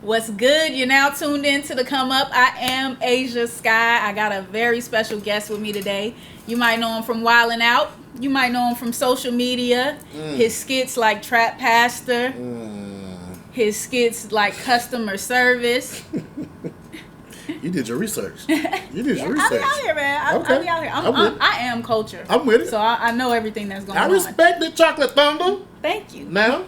What's good? You're now tuned in to the Come Up. I am Skye. I got a very special guest with me today. You might know him from Wildin Out. You might know him from social media. His skits like Trap Pastor. His skits like Customer Service. You did your research. You did your research. I be out here, man. Okay. I be out here. I am culture. I'm with it. So I know everything that's going on. I respect the Chocolate Thunder. Thank you. Now.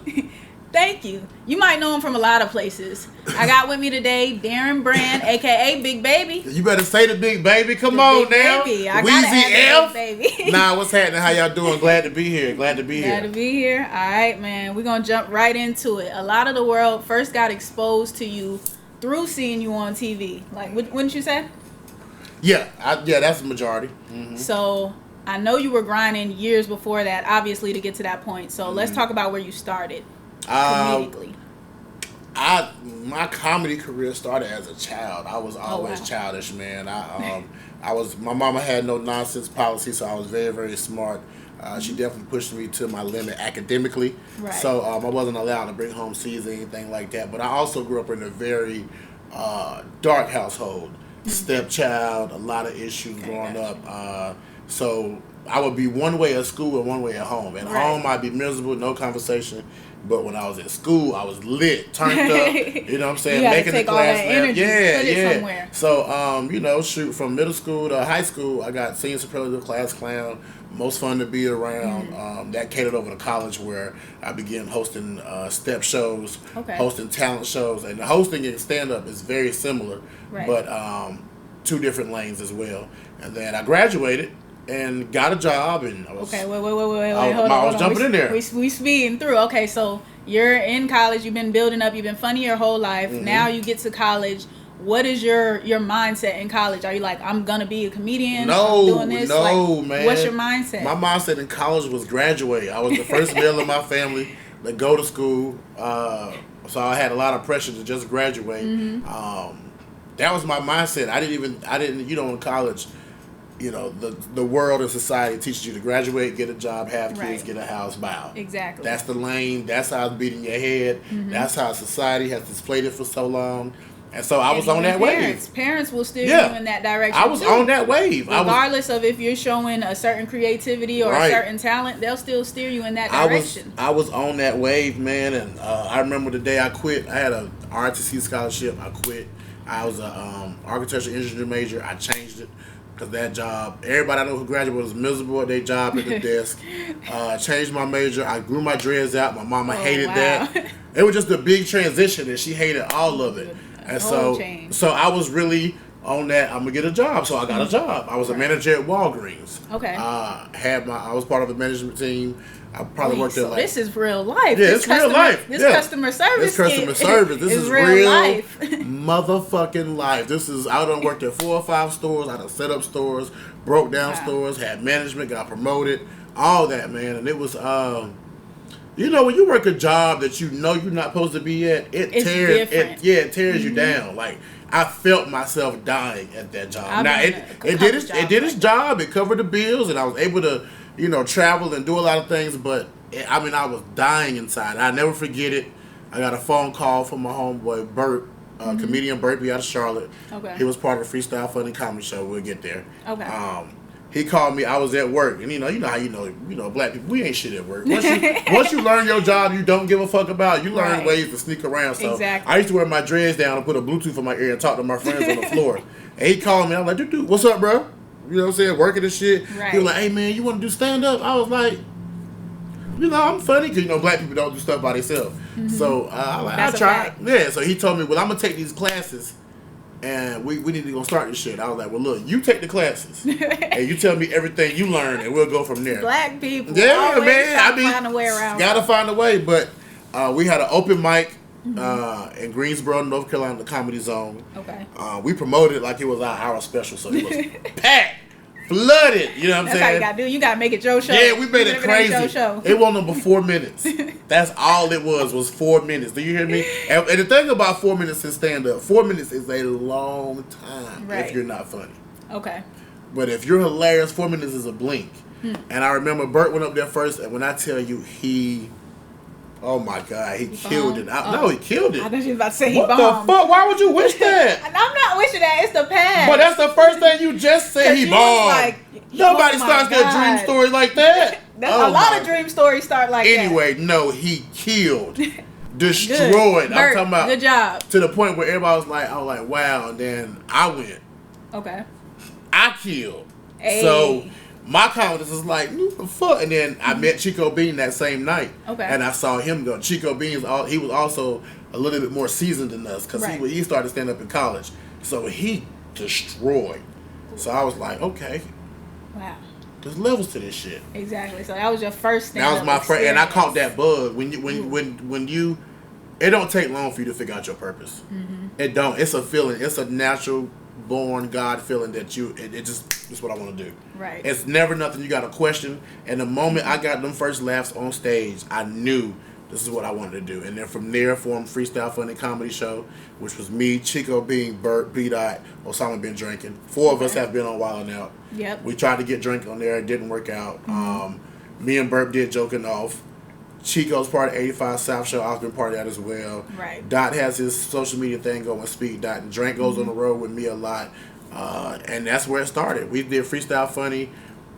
Thank you. You might know him from a lot of places. I got with me today Darrin Brand, a.k.a. Big Baby. You better say the Big Baby. Come the on big now. Baby. I Weezy gotta F. Big Baby. Nah, what's happening? How y'all doing? Glad to be here. Glad to be here. All right, man. We're going to jump right into it. A lot of the world first got exposed to you through seeing you on TV. Like, wouldn't you say? Yeah. That's the majority. Mm-hmm. So I know you were grinding years before that, obviously, to get to that point. So let's talk about where you started comedically. My comedy career started as a child. I was always childish, man. My mama had no nonsense policy, so I was very, very smart. She definitely pushed me to my limit academically. Right. So I wasn't allowed to bring home C's or anything like that. But I also grew up in a very dark household. Stepchild, a lot of issues growing up. So I would be one way at school and one way at home. At home, I'd be miserable, no conversation. But when I was at school, I was lit, turned up. You know what I'm saying? You Making take the class. all that energy, put it somewhere. So, shoot, from middle school to high school, I got senior superlative class clown. Most fun to be around. That catered over to college, where I began hosting step shows, hosting talent shows, and the hosting and stand up is very similar, but two different lanes as well. And then I graduated and got a job, and I was wait, hold on. I was jumping in there. We speeding through. Okay, so you're in college. You've been building up. You've been funny your whole life. Now you get to college. What is your mindset in college? Are you like, I'm gonna be a comedian? I'm doing this? Man. What's your mindset? My mindset in college was graduate. I was the first male in my family to go to school, so I had a lot of pressure to just graduate. That was my mindset. I didn't. In college, the world and society teaches you to graduate, get a job, have kids, get a house, buy out. Exactly. That's the lane. That's how it's beating your head. That's how society has displayed it for so long. And so I was on that wave. Parents will steer you in that direction. I was on that wave. Regardless of if you're showing a certain creativity or a certain talent, they'll still steer you in that direction. I was on that wave, man. And I remember the day I quit. I had a ROTC scholarship. I quit. I was a architectural engineering major. I changed it. Because that job, everybody I know who graduated was miserable at their job at the desk. Changed my major. I grew my dreads out. My mama hated that. It was just a big transition, and she hated all of it. And so I was really on that. I'm gonna get a job, so I got a job. I was a manager at Walgreens. Okay. I was part of the management team. I probably worked there. This is real life. Yeah, it's real life. This customer service. This customer service. This is real life. Motherfucking life. I done worked at 4 or 5 stores. I done set up stores, broke down stores, had management, got promoted, all that, man. And it was, when you work a job that you're not supposed to be at, it tears you down. Like, I felt myself dying at that job. It did its job. It covered the bills, and I was able to, travel and do a lot of things. But I was dying inside. I never forget it. I got a phone call from my homeboy Bert, comedian Bert out of Charlotte. Okay. He was part of the Freestyle Funny Comedy Show. We'll get there. Okay. He called me. I was at work, and how black people, we ain't shit at work. Once you learn your job, you don't give a fuck about. You learn ways to sneak around. So I used to wear my dreads down and put a Bluetooth in my ear and talk to my friends on the floor. And he called me. I was like, dude, what's up, bro? You know what I'm saying? Working and shit. Right. He was like, hey man, you want to do stand up? I was like, I'm funny because black people don't do stuff by themselves. So I tried. Yeah. So he told me, well, I'm gonna take these classes. And we need to go start this shit. I was like, well, look, you take the classes. And you tell me everything you learned, and we'll go from there. Black people. Yeah, man. Find a way around. Gotta find a way. But we had an open mic in Greensboro, North Carolina, the Comedy Zone. Okay. We promoted it like it was our hour special. So it was packed. Flooded, you know what I'm saying? That's how you gotta do. You gotta make it your show. Yeah, we made it crazy. It wasn't but 4 minutes. That's all it was 4 minutes. Do you hear me? And the thing about 4 minutes in stand-up, 4 minutes is a long time if you're not funny. Okay. But if you're hilarious, 4 minutes is a blink. And I remember Bert went up there first, and when I tell you Oh my God, he killed it. No, he killed it. I thought you was about to say he what bombed. the fuck? Why would you wish that? I'm not wishing that. It's the past. But that's the first thing you just said. He bombed. Like, nobody starts their dream story like that. A lot of dream stories start like that. Anyway, no, he killed, destroyed. I'm talking about. Good job. To the point where everybody was like, I was like, wow. And then I went. Okay. I killed. Hey. So my confidence was like, what the fuck? And then I met Chico Bean that same night. Okay. And I saw him go. Chico Bean, he was also a little bit more seasoned than us because he started stand up in college. So he destroyed. So I was like, okay. Wow. There's levels to this shit. Exactly. So that was your first stand-up That was my first, and I caught that bug. When you, it don't take long for you to figure out your purpose. Mm-hmm. It don't. It's a feeling. It's a natural born God feeling that it's what I want to do. Right. It's never nothing you got to question. And the moment I got them first laughs on stage, I knew this is what I wanted to do. And then from there, formed Freestyle Funny Comedy Show, which was me, Chico Bean, Bert, B-Dot, Osama Been Drinking. 4 of us have been on Wildin' Out. Yep. We tried to get Drink on there. It didn't work out. Mm-hmm. Me and Bert did Joking Off. Chico's part of 85 South Show. I've been part of that as well. Right. Dot has his social media thing going, Speed Dot. And Drink goes on the road with me a lot. And that's where it started. We did Freestyle Funny.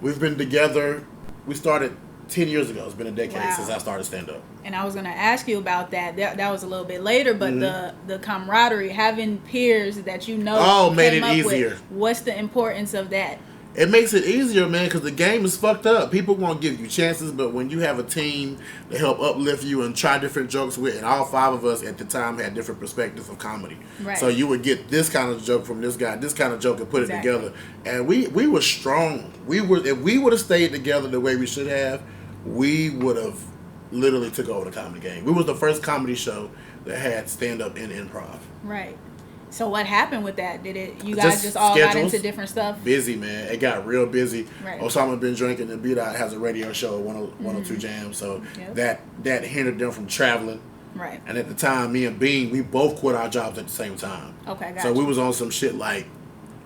We've been together. We started 10 years ago. It's been a decade since I started stand-up. And I was going to ask you about that. That was a little bit later, but the camaraderie, having peers that you know made it easier. What's the importance of that? It makes it easier, man, because the game is fucked up. People won't give you chances, but when you have a team to help uplift you and try different jokes with, and all 5 of us at the time had different perspectives of comedy. Right. So you would get this kind of joke from this guy, this kind of joke, and put it together. And we were strong. If we would have stayed together the way we should have, we would have literally took over the comedy game. We was the first comedy show that had stand-up and improv. Right. So what happened with that? You guys just all got into different stuff? Busy, man. It got real busy. Right. Osama Been Drinking, and B-Dot has a radio show at 102 Jam, so that hindered them from traveling. Right. And at the time, me and Bean, we both quit our jobs at the same time. Okay, gotcha. So we was on some shit like,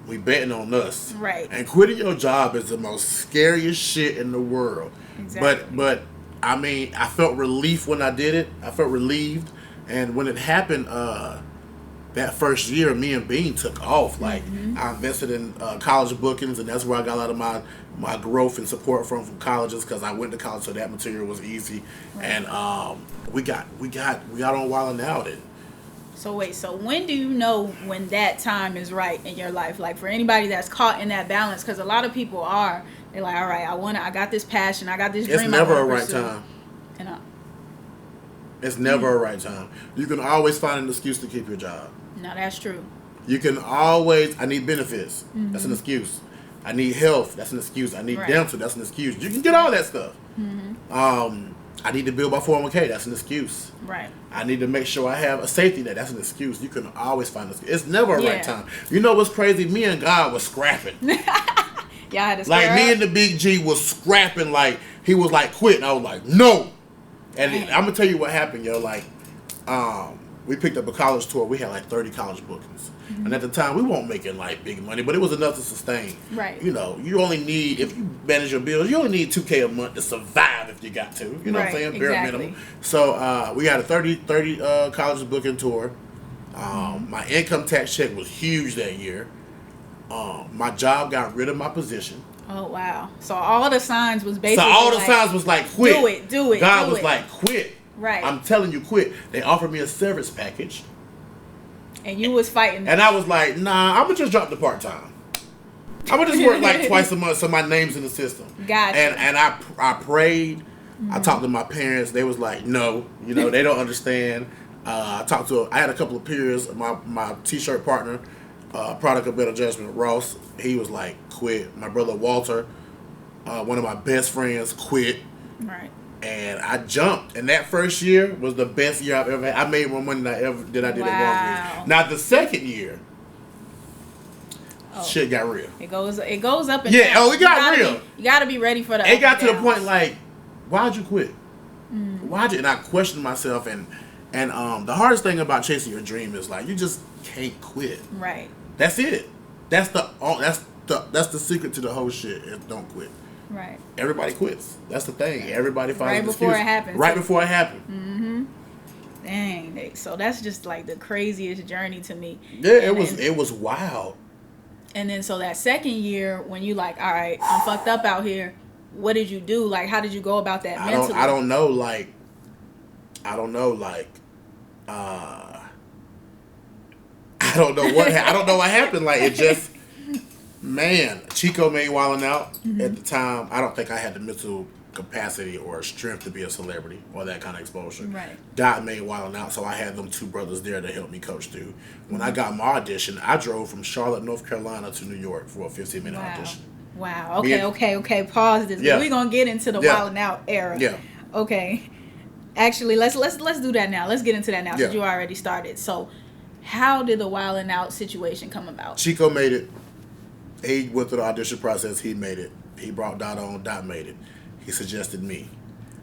we betting on us. Right. And quitting your job is the most scariest shit in the world. Exactly. But I mean, I felt relief when I did it. I felt relieved. And when it happened, that first year, me and Bean took off. Like, I invested in college bookings, and that's where I got a lot of my growth and support from colleges, because I went to college, so that material was easy. Right. And we got on Wildin' Out. So wait, so when do you know when that time is right in your life? Like, for anybody that's caught in that balance, because a lot of people they're like, all right, I got this passion, I got this dream. It's never a right time. It's never a right time. You can always find an excuse to keep your job. No, that's true. You can always, I need benefits. That's an excuse. I need health. That's an excuse. I need dental. That's an excuse. You can get all that stuff. I need to build my 401k. That's an excuse. Right. I need to make sure I have a safety net. That's an excuse. You can always find an excuse. It's never a right time. You know what's crazy? Me and God was scrapping. Y'all had to like, me and the Big G was scrapping. Like, he was like, quit. And I was like, no. And I'm going to tell you what happened, yo. Like, we picked up a college tour. We had like 30 college bookings. And at the time, we weren't making like big money, but it was enough to sustain. Right. You know, you only need, if you manage your bills, you only need $2,000 a month to survive if you got to. You know what I'm saying? Bare minimum. So we had a 30 college booking tour. My income tax check was huge that year. My job got rid of my position. Oh, wow. So all the signs was basically signs was like, quit. Do it. God was like, quit. Right. I'm telling you, quit. They offered me a severance package. And you was fighting. And I was like, nah, I'm going to just drop the part-time. I'm going to just work like twice a month so my name's in the system. Gotcha. And I prayed. I talked to my parents. They was like, no. You know, they don't understand. I had a couple of peers. My T-shirt partner, product of better judgment, Ross, he was like, quit. My brother Walter, one of my best friends, quit. Right. And I jumped. And that first year was the best year I've ever had. I made more money than I did at Walgreens. Now the second year, shit got real. It goes up and down. It got real. You gotta be ready for that. It got to the point like, why'd you quit? Why'd you? And I questioned myself. And the hardest thing about chasing your dream is like, you just can't quit. Right. That's it. That's the secret to the whole shit. Is don't quit. Right. Everybody quits. That's the thing. Everybody finds right an before excuse. It happens. Right before it happened. Dang. So that's just like the craziest journey to me. Yeah, it was wild. And then so that second year, when you like, all right, I'm fucked up out here. What did you do? Like, how did you go about that mentally? I don't know. I don't know what happened. Like, it just, man, Chico made Wildin' Out at the time. I don't think I had the mental capacity or strength to be a celebrity or that kind of exposure. Right. Dot made Wildin' Out, so I had them two brothers there to help me coach through. When I got my audition, I drove from Charlotte, North Carolina to New York for a 15-minute audition. Wow. Okay. Pause this. Yeah. We're gonna get into the Wildin' Out era. Yeah. Okay. Actually, let's do that now. Let's get into that now since you already started. So, how did the Wildin' Out situation come about? Chico made it. He went through the audition process. He made it. He brought Dot on. Dot made it. He suggested me.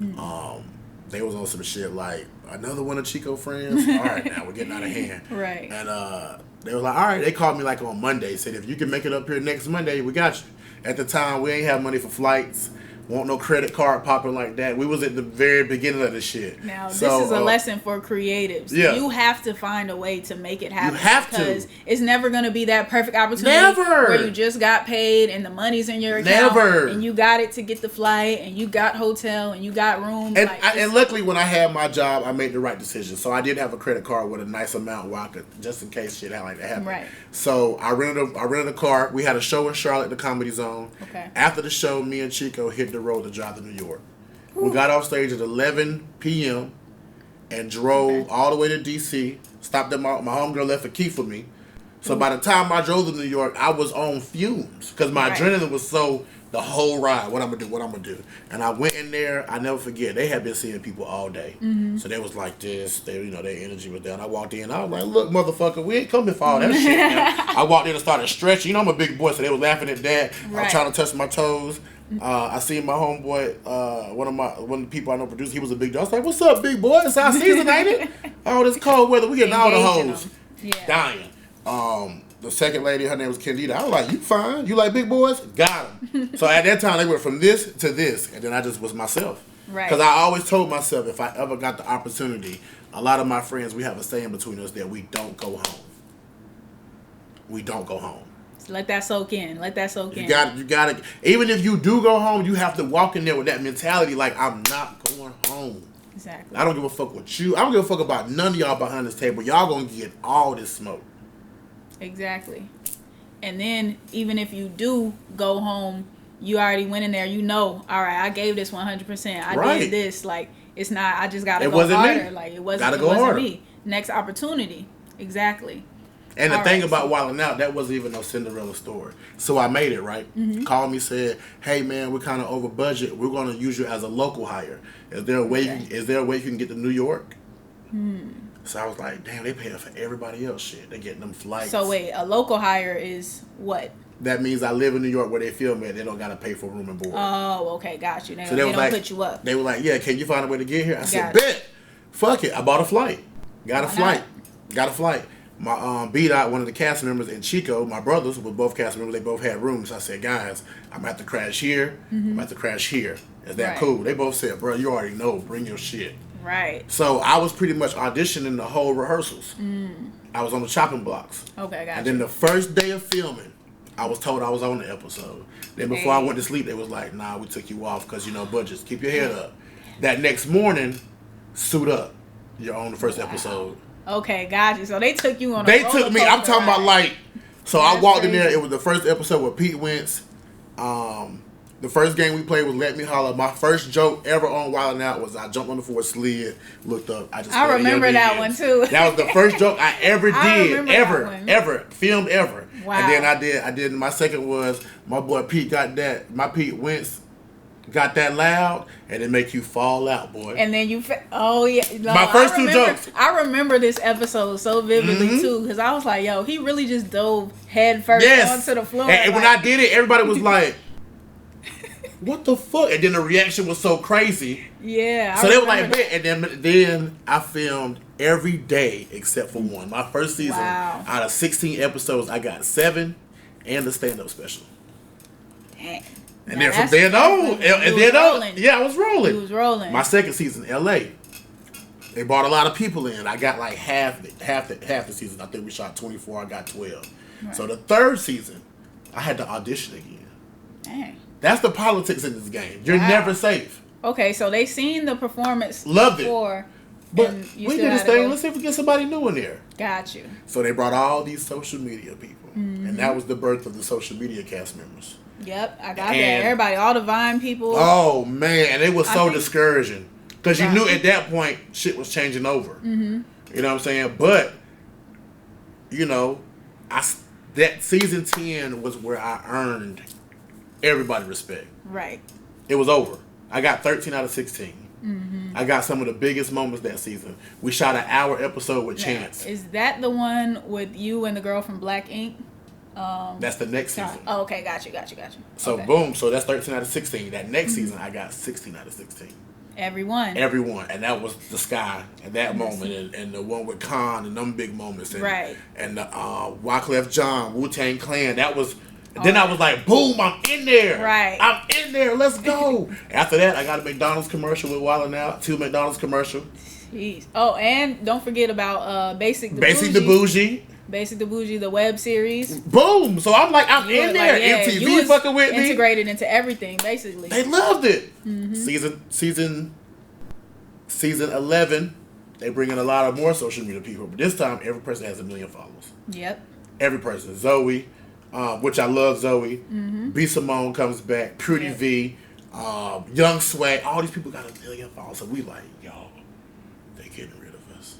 They was on some shit like, another one of Chico friends? All right, now we're getting out of hand. Right. And they were like, all right. They called me like on Monday. Said, if you can make it up here next Monday, we got you. At the time, we ain't have money for flights. Want no credit card popping like that. We was at the very beginning of the shit. Now, this is a lesson for creatives. Yeah. You have to find a way to make it happen. You have to. Because it's never going to be that perfect opportunity. Never. Where you just got paid and the money's in your account. Never. And you got it to get the flight and you got hotel and you got room. And luckily, when I had my job, I made the right decision. So I did have a credit card with a nice amount where I could, just in case shit like that happened. Right. So I rented a car. We had a show in Charlotte, the Comedy Zone. Okay. After the show, me and Chico hit the road to drive to New York. We got off stage at 11 p.m. and drove all the way to D.C. Stopped at my homegirl left a key for me. So by the time I drove to New York, I was on fumes because my adrenaline was so the whole ride. What I'm gonna do. And I went in there. I never forget. They had been seeing people all day, so they was like this. They, their energy was there. And I walked in. I was like, "Look, motherfucker, we ain't coming for all that shit." Now. I walked in and started stretching. I'm a big boy, so they was laughing at that. I was trying to touch my toes. I seen my homeboy, one of the people I know produced. He was a big dog. I was like, "What's up, big boy? It's our season, ain't it? Oh, this cold weather. We getting all the hoes dying." The second lady, her name was Candida. I was like, "You fine? You like big boys? Got them." So at that time, they went from this to this, and then I just was myself. Right. Because I always told myself, if I ever got the opportunity, a lot of my friends, we have a saying between us that we don't go home. We don't go home. Let that soak in. You got to. Even if you do go home, you have to walk in there with that mentality, like, I'm not going home. Exactly. I don't give a fuck with you. I don't give a fuck about none of y'all behind this table. Y'all gonna get all this smoke. Exactly. And then even if you do go home, you already went in there. All right, I gave this 100%. I did this. Like, it's not. I just gotta go harder. Me. Like, it wasn't me. Next opportunity. Exactly. And the thing about Wildin' Out, that wasn't even no Cinderella story. So I made it, right? Called me, said, "Hey man, we're kind of over budget. We're gonna use you as a local hire. Is there a way? Is there a way you can get to New York?" So I was like, "Damn, they paying for everybody else shit. They getting them flights." So wait, a local hire is what? That means I live in New York where they film it. They don't gotta pay for room and board. Oh, okay, got you. They don't put you up. They were like, "Yeah, can you find a way to get here?" I said, "Bet, fuck it." I bought a flight. Got a flight. My B-Dot, one of the cast members, and Chico, my brothers, were both cast members. They both had rooms. I said, "Guys, I'm about to crash here. I'm about to crash here. Is that cool?" They both said, "Bro, you already know. Bring your shit." Right. So I was pretty much auditioning the whole rehearsals. I was on the chopping blocks. Okay, gotcha. And then the first day of filming, I was told I was on the episode. Then before I went to sleep, they was like, "Nah, we took you off because, budgets. Keep your head up." That next morning, suit up. You're on the first episode. Okay, gotcha. So they took you on They took me. I'm talking about like, so I walked in there. It was the first episode with Pete Wentz. The first game we played was Let Me Holler. My first joke ever on Wildin' Out was I jumped on the floor, slid, looked up. I remember that one too. That was the first joke I ever did, ever filmed ever. Wow. And then I did. My second was my boy Pete got that. My Pete Wentz got that loud, and it make you fall out, boy. And then no, my first two jokes. I remember this episode so vividly too, because I was like, "Yo, he really just dove head first onto the floor." And when I did it, everybody was like, "What the fuck?" And then the reaction was so crazy. Yeah. So they were like, "Bet." And then I filmed every day except for one. My first season, out of 16 episodes, I got 7 and the stand-up special. Damn. And then from then on, I was rolling. You was rolling. My second season, LA. They brought a lot of people in. I got like half the season. I think we shot 24. I got 12. Right. So the third season, I had to audition again. Dang. That's the politics in this game. You're never safe. Okay, so they seen the performance. Loved before, it. But we did this thing. Let's see if we get somebody new in there. Got you. So they brought all these social media people. And that was the birth of the social media cast members. Yep, I got that. Everybody, all the Vine people. Oh, man. And it was so discouraging. Because you knew at that point, shit was changing over. Mm-hmm. You know what I'm saying? But, you know, that season 10 was where I earned everybody respect. Right. It was over. I got 13 out of 16. Mm-hmm. I got some of the biggest moments that season. We shot an hour episode with Chance. Is that the one with you and the girl from Black Ink? That's the next season. Oh, okay, got you. So boom, so that's 13 out of 16. That next season, I got 16 out of 16. Everyone, and that was the Skye at that moment, and the one with Khan and them big moments, and, right? And the Wyclef Jean, Wu-Tang Clan. That was. Then I was like, boom, I'm in there. Right. I'm in there. Let's go. After that, I got a McDonald's commercial with Wildin Out. 2 McDonald's commercials. Jeez. Oh, and don't forget about Basic the Bougie. Basic the Bougie, the web series. Boom. So I'm like, I'm in there. Like, MTV fucking with me. Integrated into everything, basically. They loved it. Mm-hmm. Season 11, they bring in a lot of more social media people. But this time, every person has 1 million followers. Yep. Every person. Zoe. Which I love Zoe. Mm-hmm. B. Simone comes back. Pretty V. Young Swag. All these people got 1 million followers. So we like, yo, they getting rid of us.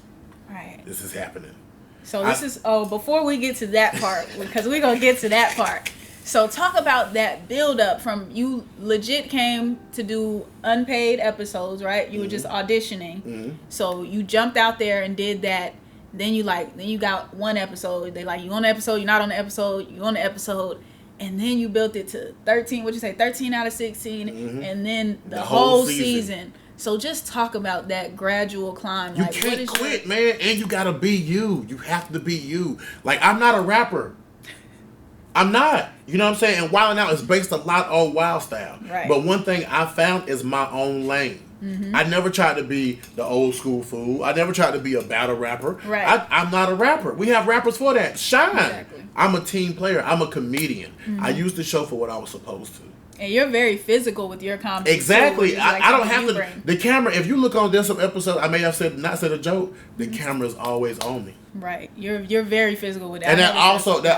Right. This is happening. So before we get to that part, because we're going to get to that part. So talk about that build up from you legit came to do unpaid episodes, right? You were just auditioning. Mm-hmm. So you jumped out there and did that. Then you got one episode. They like, you on the episode, you're not on the episode, you on the episode. And then you built it to 13, 13 out of 16, and then the whole season. So just talk about that gradual climb. You can't quit, man. And you got to be you. You have to be you. Like, I'm not a rapper. I'm not. You know what I'm saying? And Wild Out is based a lot on Wild Style. Right. But one thing I found is my own lane. Mm-hmm. I never tried to be the old school fool. I never tried to be a battle rapper. Right. I'm not a rapper. We have rappers for that. Shine. Exactly. I'm a team player. I'm a comedian. Mm-hmm. I used the show for what I was supposed to. And you're very physical with your comedy. Exactly. I don't have to. The camera, if you look on this episode, I may have not said a joke. The camera's always on me. Right. You're very physical with that. And that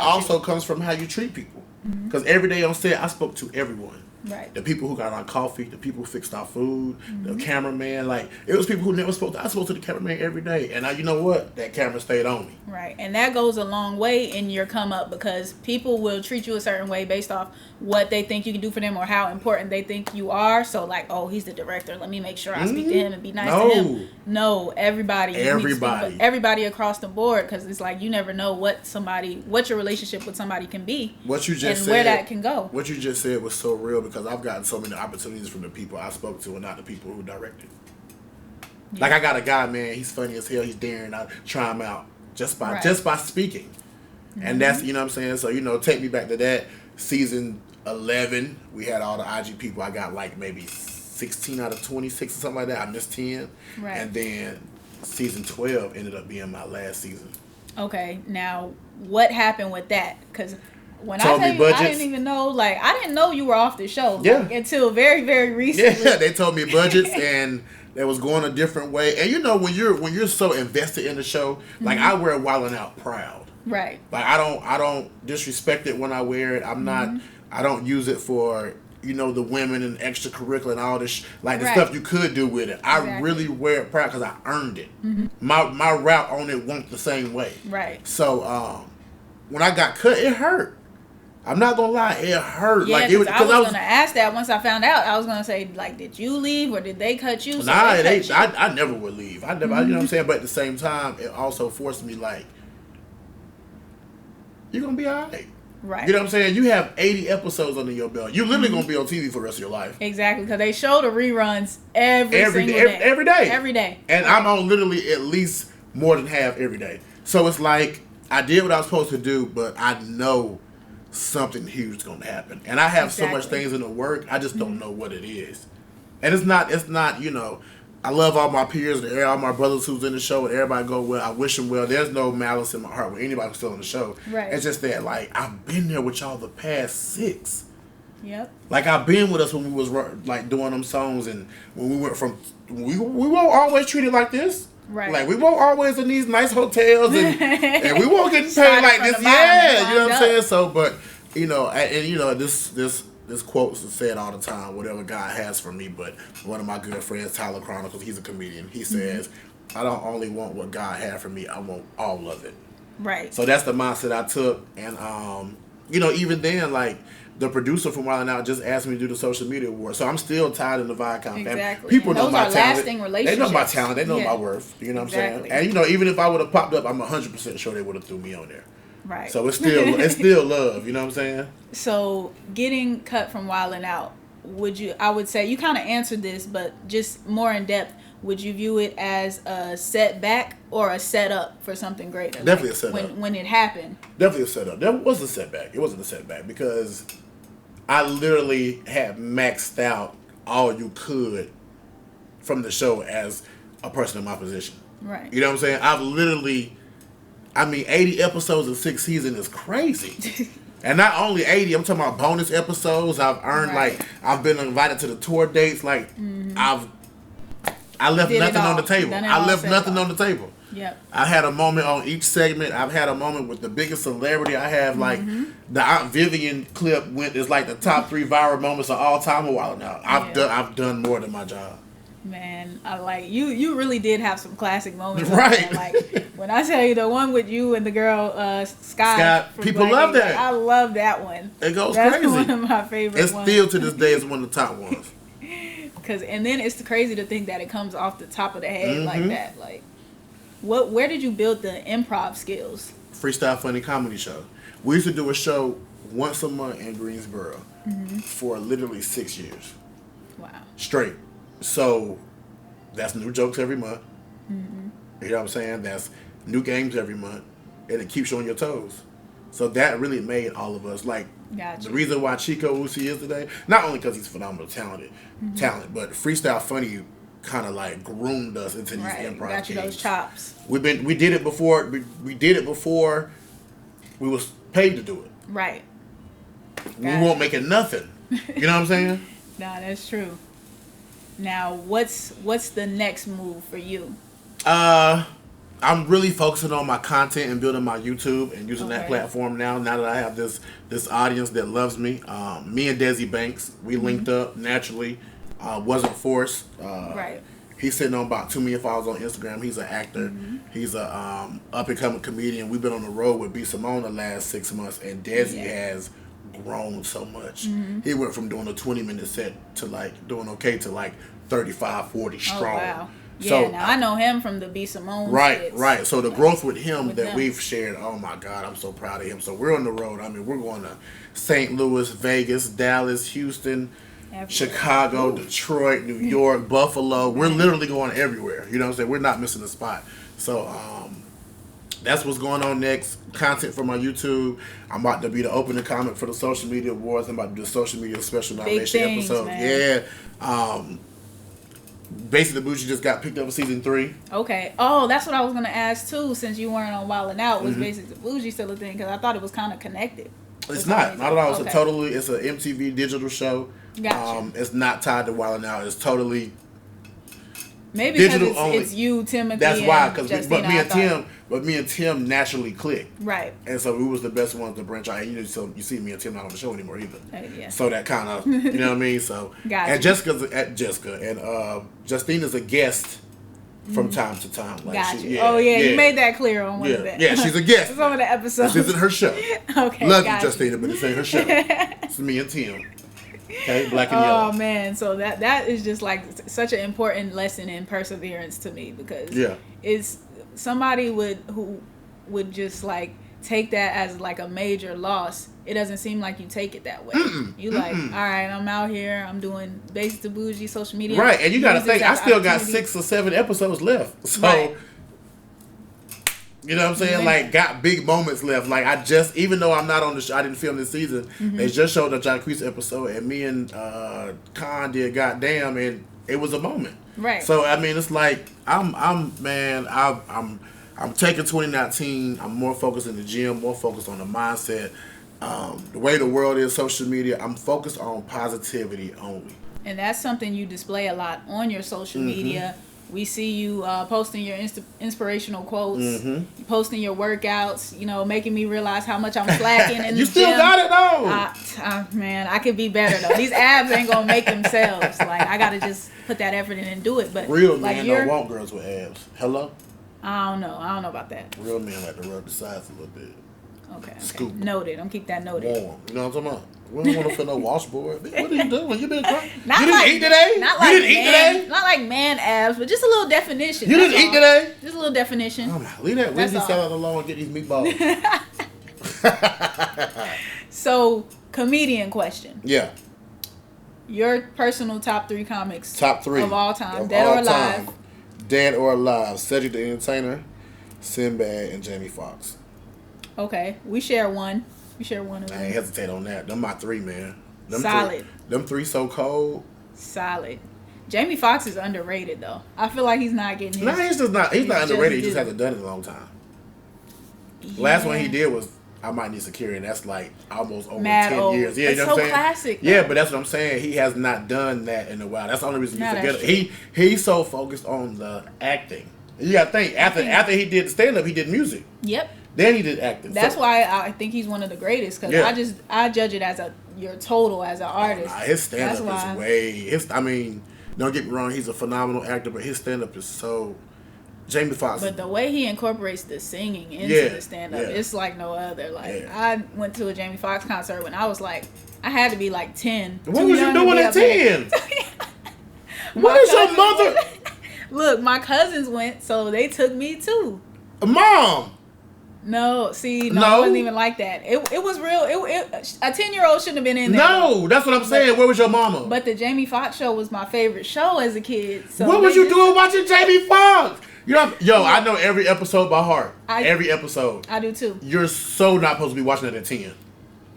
also comes from how you treat people. Because every day on set, I spoke to everyone. Right. The people who got our coffee, the people who fixed our food, the cameraman. Like, it was people who never spoke to. I spoke to the cameraman every day. And you know what? That camera stayed on me. Right. And that goes a long way in your come up because people will treat you a certain way based off what they think you can do for them or how important they think you are. So, like, oh, he's the director. Let me make sure I speak to him and be nice to him. No, everybody. Everybody across the board, because it's like you never know what your relationship with somebody can be. What you just said, where that can go. What you just said was so real because I've gotten so many opportunities from the people I spoke to and not the people who directed. Yeah. Like, I got a guy, man, he's funny as hell. He's Darrin. I try him out just by speaking. And that's, you know what I'm saying? So, take me back to that. Season 11, we had all the IG people. I got like maybe 16 out of 26 or something like that. I missed 10. Right. And then season 12 ended up being my last season. Okay, now what happened with that? Because when I tell you, I didn't even know, I didn't know you were off the show until very, very recently. Yeah, they told me budgets and they was going a different way. And when you're so invested in the show, like I wear Wildin' Out proud. Right. Like I don't disrespect it when I wear it. I'm not. I don't use it for the women and extracurricular and all this the stuff you could do with it. I really wear it proud because I earned it. Mm-hmm. My route on it went the same way. Right. So when I got cut, it hurt. I'm not gonna lie, it hurt. Yeah, I was gonna ask that once I found out. I was gonna say, did you leave or did they cut you? So I never would leave. I never. You know what I'm saying? But at the same time, it also forced me you're going to be all right. Right. You know what I'm saying? You have 80 episodes under your belt. You're literally going to be on TV for the rest of your life. Exactly, because they show the reruns every day. And I'm on literally at least more than half every day. So it's like, I did what I was supposed to do, but I know something huge is going to happen. And I have so much things in the work, I just don't know what it is. And it's not I love all my peers and all my brothers who's in the show, and everybody go well. I wish them well. There's no malice in my heart with anybody who's still on the show. Right. It's just that, like, I've been there with y'all the past 6. Yep. Like, I've been with us when we was like doing them songs, and when we went from we won't always treat it like this. Right. Like, we won't always in these nice hotels, and we won't get paid Started like from this. the bottom and Yeah, you know what I'm climbed saying. So, but you know, and you know this quote is said all the time, whatever God has for me. But one of my good friends, Tyler Chronicles, he's a comedian. He says, I don't only want what God had for me, I want all of it. Right. So that's the mindset I took. And, you know, even then, like, the producer from Wildin' Out just asked me to do the social media award. So I'm still tied in the Viacom family. Exactly. People And know those my are talent. lasting They relationships. know my talent. They know Yeah. my worth. You know what I'm Exactly. saying? And, you know, even if I would have popped up, I'm 100% sure they would have threw me on there. Right. So it's still love. You know what I'm saying? So getting cut from Wildin' Out, I would say you kind of answered this, but just more in depth, would you view it as a setback or a setup for something greater? Definitely a setup. When it happened. Definitely a setup. That was a setback. It wasn't a setback because I literally had maxed out all you could from the show as a person in my position. Right. You know what I'm saying? I've literally, 80 episodes in 6 seasons is crazy. And not only 80, I'm talking about bonus episodes. I've earned, Right. like, I've been invited to the tour dates. Like, I left Did it nothing on all. the table. Done it I all, left said nothing it all. on the table. Yep. I had a moment on each segment. I've had a moment with the biggest celebrity. I have, like, the Aunt Vivian clip is like the top 3 viral moments of all time a while now. I've done more than my job. Man, I like you really did have some classic moments. Right. Like when I tell you the one with you and the girl Skye from people Black love Ink, that. I love that one. It goes That's crazy. one of my favorite It's ones. still to this day is one of the top ones. And then it's crazy to think that it comes off the top of the head like that. Like, where did you build the improv skills? Freestyle Funny Comedy Show. We used to do a show once a month in Greensboro for literally 6 years. Wow. Straight. So that's new jokes every month. You know what I'm saying? That's new games every month. And it keeps you on your toes. So that really made all of us, like, Gotcha. the reason why Chico Uzi is today, not only because he's phenomenal talent, but Freestyle Funny kind of like groomed us into these Right. improv Got you those games. chops. We did it before. We did it before we was paid to do it. Right. We won't make it nothing. You know what I'm saying? Nah, that's true. Now, what's the next move for you? I'm really focusing on my content and building my YouTube and using that platform now that I have this audience that loves me. Me and Desi Banks, we linked up naturally. Wasn't forced. Right. He's sitting on about 2 million followers on Instagram. He's an actor. He's a up and coming comedian. We've been on the road with B. Simone the last 6 months, and Desi has grown so much. He went from doing a 20-minute set to like doing okay to like 35, 40 strong. Oh, wow. Yeah, So, now I know him from the B. Simone Right, skits. right. So the growth with him With that them. we've shared, oh my God, I'm so proud of him. So we're on the road. We're going to St. Louis, Vegas, Dallas, Houston, Everywhere. Chicago, Detroit, New York, Buffalo. We're literally going everywhere. You know what I'm saying? We're not missing a spot. So that's what's going on next. Content for my YouTube. I'm about to be the opening comment for the social media awards. I'm about to do a social media special nomination things, episode. man. Yeah. Basically, the Bougie just got picked up for season 3. Okay. Oh, that's what I was gonna ask too. Since you weren't on Wildin' Out, was basically Bougie still a thing? Because I thought it was kind of connected. It's not at all. It's Okay. it's an MTV digital show. Gotcha. It's not tied to Wildin' Out. It's totally Maybe digital because only. it's you, Timothy. That's why, because but me and Tim naturally clicked, Right. and so we was the best ones to branch out. And so you see me and Tim not on the show anymore either. Yeah. So that kind of, you know what I mean. So Gotcha. and Jessica and Justina's a guest from time to time. Like Gotcha. You made that clear on one of Yeah, them. yeah, she's a guest. Some of the episodes. This isn't her show. Okay. Love gotcha. you, Justina, but this ain't her show. It's me and Tim. Okay, black and yellow. Oh man, so that is just like such an important lesson in perseverance to me, because it's somebody who would just like take that as like a major loss. It doesn't seem like you take it that way. You like, all right, I'm out here, I'm doing Basic to Bougie social media. Right, and you got to Use this think, I as still got opportunity. 6 or 7 episodes left. So, Right. you know what I'm saying? Like, got big moments left. Like, even though I'm not on the show, I didn't film this season, they just showed a Jacquees episode, and me and Khan did Goddamn, and it was a moment. Right. So I mean, it's like I'm taking 2019. I'm more focused in the gym, more focused on the mindset. The way the world is, social media. I'm focused on positivity only. And that's something you display a lot on your social media. We see you posting your inspirational quotes, posting your workouts, making me realize how much I'm slacking in the gym. You still got it, though. Man, I could be better, though. These abs ain't going to make themselves. Like, I got to just put that effort in and do it. But real like, men don't want girls with abs. Hello? I don't know about that. Real men like to rub the sides a little bit. Okay. Scoop. Noted. I'm keep that noted. Warm. You know what I'm talking about? We don't want to feel no washboard. What are you doing? You been crying? You Not didn't like- eat today? Not You like didn't eat man, today? Not like man abs, but just a little definition. You that's didn't eat all. today? Just a little definition. Leave that That's Wendy's all. salad alone and get these meatballs. So, comedian question. Yeah. Your personal top 3 comics. Top 3. Of all time. Of Dead all or alive. time. Dead or alive. Cedric the Entertainer, Sinbad, and Jamie Foxx. Okay. We share one. We share one of I ain't them. hesitate on that. Them my 3, man. Them Solid. Them 3 so cold. Solid. Jamie Foxx is underrated, though. I feel like he's not getting his... No, he's just not. He's not just underrated. He just due. hasn't done it in a long time. Yeah. Last one he did was I Might Need Security, and that's like almost over Mad 10 old. years. Yeah, It's you know so what I'm saying? classic, Yeah, though. but that's what I'm saying. He has not done that in a while. That's the only reason you Nah, forget that's it. He's so focused on the acting. You gotta think after he did stand up, he did music. Yep. Then he did acting. That's why I think he's one of the greatest, because Yeah. I judge it as your total as an artist. Nah, his stand up That's is why. way. I mean, don't get me wrong. He's a phenomenal actor, but his stand up is so. Jamie Foxx. But the way he incorporates the singing into Yeah, the stand up, yeah. it's like no other. Like, Yeah. I went to a Jamie Foxx concert when I was like, I had to be like 10. What too was you young to doing be at up there. 10? What is your cousins- mother? Look, my cousins went, so they took me too. Mom. No, see, no, No? it wasn't even like that. It was real. A 10-year-old shouldn't have been in there. No, that's what I'm saying. Where was your mama? But the Jamie Foxx show was my favorite show as a kid. So What was they you just- doing watching Jamie Foxx? I know every episode by heart. Every episode. I do too. You're so not supposed to be watching it at 10.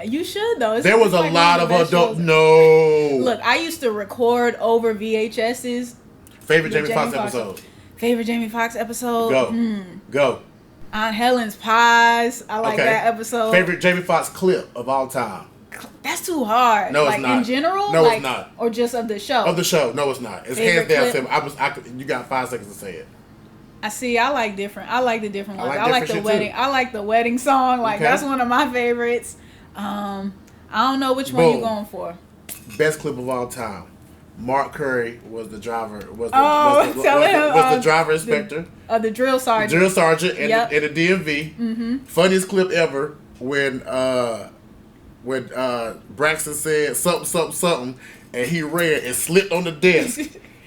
You should though. There was it's a like lot one of the best adult. shows. No. Look, I used to record over VHSs. Favorite the Jamie Foxx episode. Favorite Jamie Foxx episode. Go. Aunt Helen's Pies. I like Okay. that episode. Favorite Jamie Foxx clip of all time. That's too hard. No, it's like not. in general. No, like, it's not. Or just of the show. Of the show. No, it's not. It's Favorite hands down clip? simple. You got 5 seconds to say it. I see. I like different. I like the different ones. like I like different the shit, wedding. too. I like the wedding song. Like Okay. that's one of my favorites. I don't know which one Boom. you going for. Best clip of all time. Mark Curry was the driver. Was the driver inspector. The drill sergeant. Drill sergeant and, Yep. the DMV. Mm-hmm. Funniest clip ever when Braxton said something, and he read and slipped on the desk.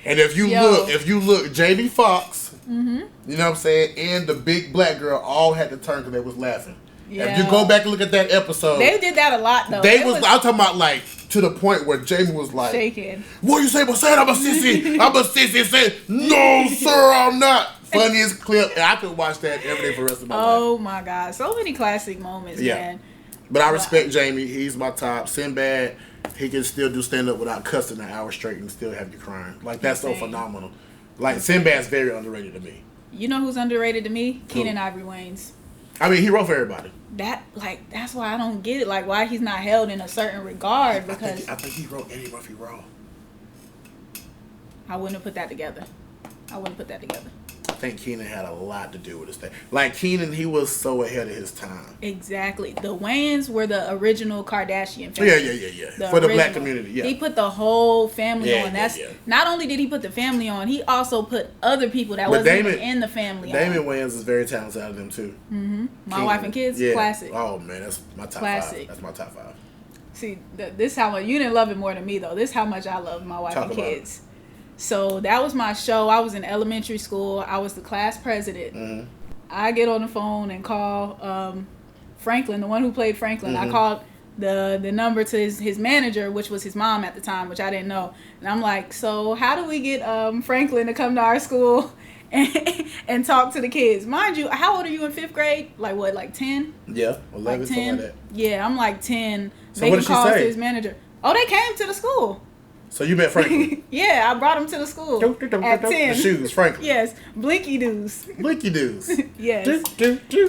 And if you look, Jamie Foxx, you know what I'm saying, and the big black girl all had to turn because they was laughing. Yeah. If you go back and look at that episode, They did that a lot though. I'm talking about like to the point where Jamie was like, shaking. "What you say, but say I'm a sissy? I'm a sissy." Say, "No, sir, I'm not." Funniest clip, and I could watch that every day for the rest of my life. Oh my God, so many classic moments, Yeah. man. But I respect Jamie. He's my top. Sinbad, he can still do stand up without cussing an hour straight and still have you crying. Like that's so Insane. phenomenal. Like Sinbad's very underrated to me. You know who's underrated to me? Who? Keenen Ivory Wayans. I mean, he wrote for everybody. That's why I don't get it. Like why he's not held in a certain regard, because I think he wrote Eddie Murphy Raw. I wouldn't have put that together. I think Keenen had a lot to do with this thing. Like Keenen, he was so ahead of his time. Exactly. The Wayans were the original Kardashian family. Yeah. For the black community, yeah. He put the whole family Yeah, on. That's yeah. not only did he put the family on, he also put other people that wasn't even in the family Damon on. Wayans is very talented out of them too. My Wife and Kids, classic. Oh man, that's my top Classic. 5. That's my top 5. See, this how much you didn't love it more than me though. This how much I love My Wife Talk and about Kids. So that was my show. I was in elementary school. I was the class president. Mm-hmm. I get on the phone and call Franklin, the one who played Franklin. I called the number to his manager, which was his mom at the time, which I didn't know. And I'm like, so how do we get Franklin to come to our school and talk to the kids? Mind you, how old are you in 5th grade? Like what, like 10? Yeah, 11, Like something 10? like that. Yeah, I'm like 10. So what did she calls say? to his manager. Oh, they came to the school. So you met Franklin? Yeah, I brought him to the school at 10. The shoes, Franklin. Yes, Blinky Doos. Blinky Doos. Yes.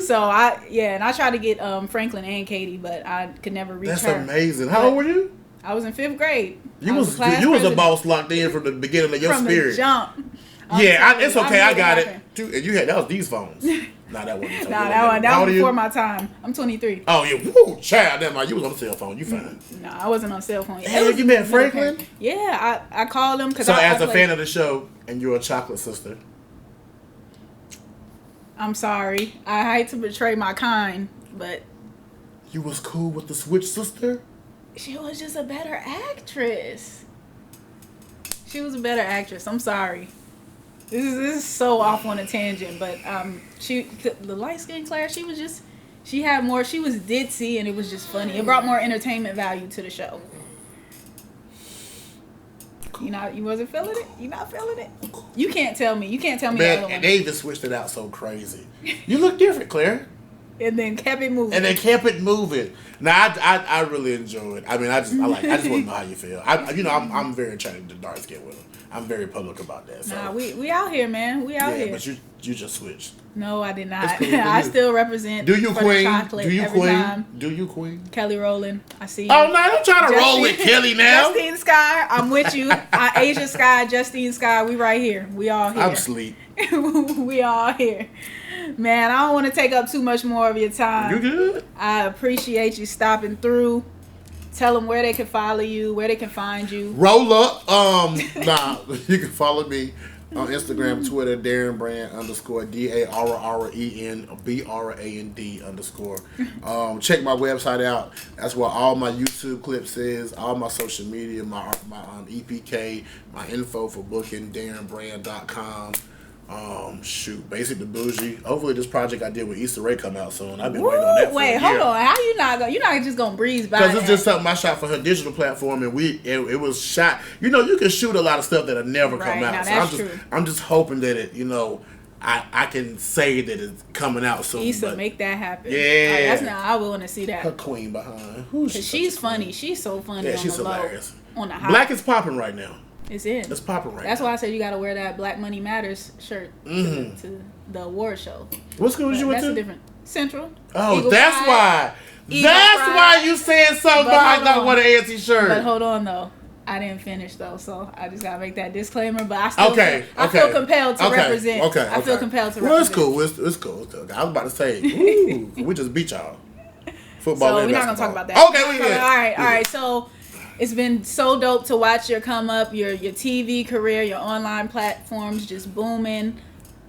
So and I tried to get Franklin and Katie, but I could never reach her. That's amazing. How old were you? I was in 5th grade. You was a boss locked in from the beginning of your spirit. From the jump. It's okay. I got it. And you had that was these phones. Nah, that wasn't. That was before my time. I'm 23. Oh yeah, woo, child. Never mind. You was on the cell phone. You fine. No, I wasn't on cell phone. Hey, you met Franklin? Yeah, I called him because. So as a fan of the show, and you're a chocolate sister. I'm sorry. I hate to betray my kind, but. You was cool with the Switch sister? She was just a better actress. She was a better actress. I'm sorry. This is so off on a tangent, but the light skin Claire, she was ditzy and it was just funny. It brought more entertainment value to the show. Cool. You wasn't feeling it? You not feeling it? You can't tell me. You can't tell me. Man, and they even switched it out so crazy. You look different, Claire. And then kept it moving. Now I really enjoy it. I mean, I just want to know how you feel. I'm very attracted to dark skin women. I'm very public about that. So. Nah, we out here, man. We out here. But you just switched. No, I did not. Cool. I still represent. Do you, queen? Do you, queen? Time. Do you, queen? Kelly Rowland. I see you. Oh no, I'm trying to roll with Kelly now. Justine Skye, I'm with you. Asia Skye, Justine Skye, we right here. We all here. I'm asleep. We all here. Man, I don't want to take up too much more of your time. You good? I appreciate you stopping through. Tell them where they can follow you, where they can find you. Roll up. You can follow me on Instagram, Twitter, Darrin Brand _ DARRENBRAND _. Check my website out. That's where all my YouTube clips is, all my social media, my EPK, my info for booking, DarrinBrand.com. Basic to Bougie. Hopefully this project I did with Issa Rae come out soon. I've been waiting on that for a year. Hold on. How you not just gonna breeze by? Because it's just something I shot for her digital platform, and it was shot. You can shoot a lot of stuff that'll never come out. So I'm just hoping that it, I can say that it's coming out soon. Issa, make that happen. Yeah, I want to see that. Her queen behind. She's funny. She's so funny. Yeah, on she's the hilarious. Low, on the high. Black is popping right now. It's in. It's popping right That's now. why I said you got to wear that Black Money Matters shirt to the award show. What school did you went to? That's a different Central. Oh, Eagle that's Pride, why. Eagle That's Pride. why you saying something about I don't want an ANT shirt. But hold on though. I didn't finish though, so I just gotta make that disclaimer. But I still I feel compelled to represent. I feel compelled to represent. Well, it's cool. I was about to say, ooh, we just beat y'all. Football. So and we're not basketball. gonna talk about that. Okay, we good. All right. So it's been so dope to watch your come up, your TV career, your online platforms just booming.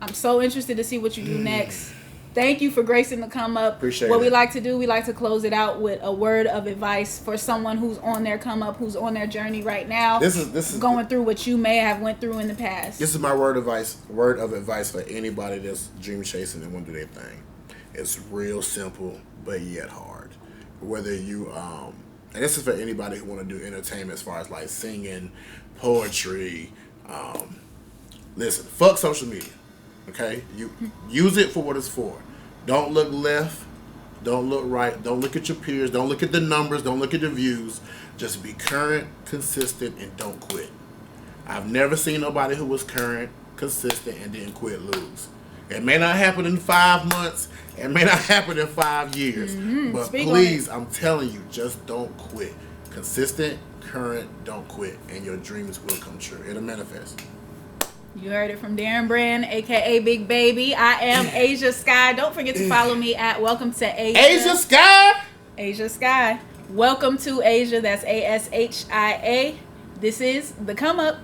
I'm so interested to see what you do next. Thank you for gracing the come up. Appreciate what it. we like to do, we like to close it out with a word of advice for someone who's on their come up, who's on their journey right now. This is going through what you may have went through in the past. This is my word of advice for anybody that's dream chasing and want to do their thing. It's real simple, but yet hard. Whether you and this is for anybody who want to do entertainment as far as like singing, poetry. Listen, fuck social media. Okay? You use it for what it's for. Don't look left. Don't look right. Don't look at your peers. Don't look at the numbers. Don't look at the views. Just be current, consistent, and don't quit. I've never seen nobody who was current, consistent, and didn't quit lose. It may not happen in 5 months. It may not happen in 5 years. But please, I'm telling you, just don't quit. Consistent, current, don't quit. And your dreams will come true. It'll manifest. You heard it from Darrin Brand, a.k.a. Big Baby. I am Asia Skye. Don't forget to follow me at Welcome to Asia. Asia Skye? Asia Skye. Welcome to Asia. That's ASHIA. This is The Come Up.